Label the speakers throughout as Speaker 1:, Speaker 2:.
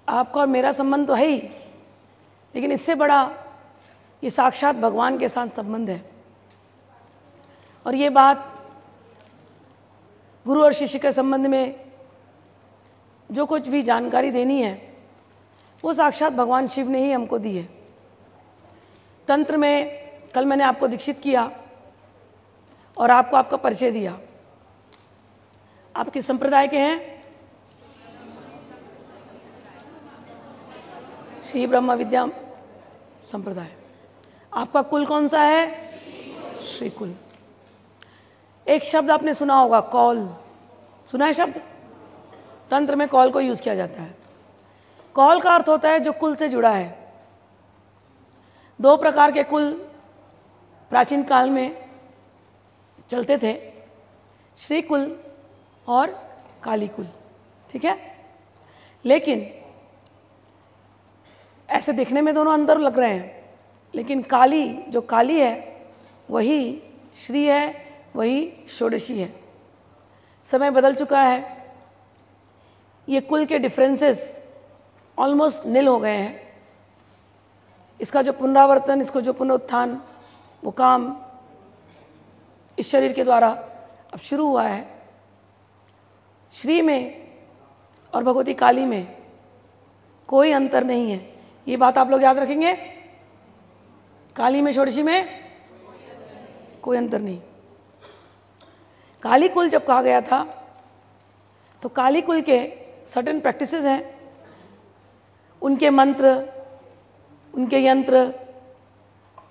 Speaker 1: आपका और मेरा संबंध तो है ही, लेकिन इससे बड़ा ये साक्षात भगवान के साथ संबंध है। और ये बात गुरु और शिष्य के संबंध में जो कुछ भी जानकारी देनी है वो साक्षात भगवान शिव ने ही हमको दी है। तंत्र में कल मैंने आपको दीक्षित किया और आपको आपका परिचय दिया। आप किस संप्रदाय के हैं? श्री ब्रह्म विद्या संप्रदाय। आपका कुल कौन सा है? श्री कुल। एक शब्द आपने सुना होगा, कौल। सुना है शब्द? तंत्र में कौल को यूज किया जाता है। कौल का अर्थ होता है जो कुल से जुड़ा है। दो प्रकार के कुल प्राचीन काल में चलते थे, श्री कुल और काली कुल। ठीक है, लेकिन ऐसे दिखने में दोनों अंदर लग रहे हैं, लेकिन काली जो काली है वही श्री है, वही षोडशी है। समय बदल चुका है, ये कुल के डिफरेंसेस ऑलमोस्ट निल हो गए हैं। इसका जो पुनरावर्तन, इसको जो पुनरुत्थान, वो काम इस शरीर के द्वारा अब शुरू हुआ है। श्री में और भगवती काली में कोई अंतर नहीं है, ये बात आप लोग याद रखेंगे। काली में षोडशी में कोई अंतर नहीं। काली कुल जब कहा गया था तो काली कुल के सर्टेन प्रैक्टिसेस हैं, उनके मंत्र, उनके यंत्र,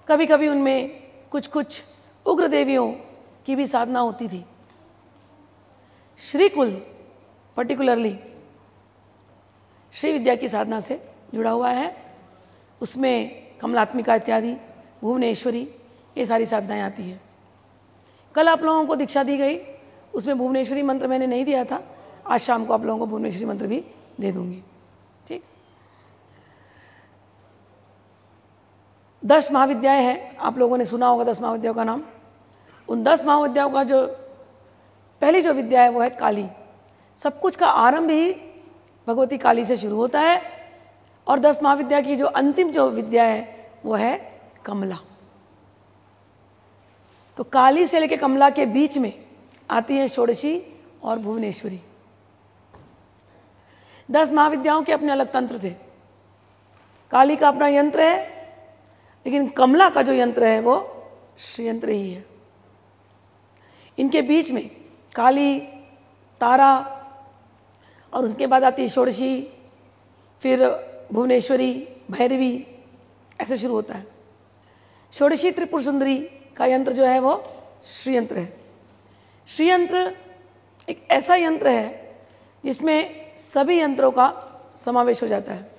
Speaker 1: कभी कभी उनमें कुछ कुछ उग्र देवियों की भी साधना होती थी। श्री कुल पर्टिकुलरली श्री विद्या की साधना से जुड़ा हुआ है। उसमें कमलात्मिका इत्यादि, भुवनेश्वरी, ये सारी साधनाएं आती हैं। कल आप लोगों को दीक्षा दी गई, उसमें भुवनेश्वरी मंत्र मैंने नहीं दिया था। आज शाम को आप लोगों को भुवनेश्वरी मंत्र भी दे दूंगी। ठीक, 10 महाविद्याएं हैं, आप लोगों ने सुना होगा 10 महाविद्याओं का नाम। उन 10 महाविद्याओं का जो पहली जो विद्या है वो है काली। सब कुछ का आरंभ ही भगवती काली से शुरू होता है। और 10 महाविद्या की जो अंतिम जो विद्या है वो है कमला। तो काली से लेकर कमला के बीच में आती है षोडशी और भुवनेश्वरी। 10 महाविद्याओं के अपने अलग तंत्र थे। काली का अपना यंत्र है, लेकिन कमला का जो यंत्र है वो श्रीयंत्र ही है। इनके बीच में काली, तारा और उसके बाद आती है षोडशी, फिर भुवनेश्वरी, भैरवी, ऐसे शुरू होता है। षोडशी त्रिपुर सुंदरी का यंत्र जो है वो श्रीयंत्र है। श्रीयंत्र एक ऐसा यंत्र है जिसमें सभी यंत्रों का समावेश हो जाता है।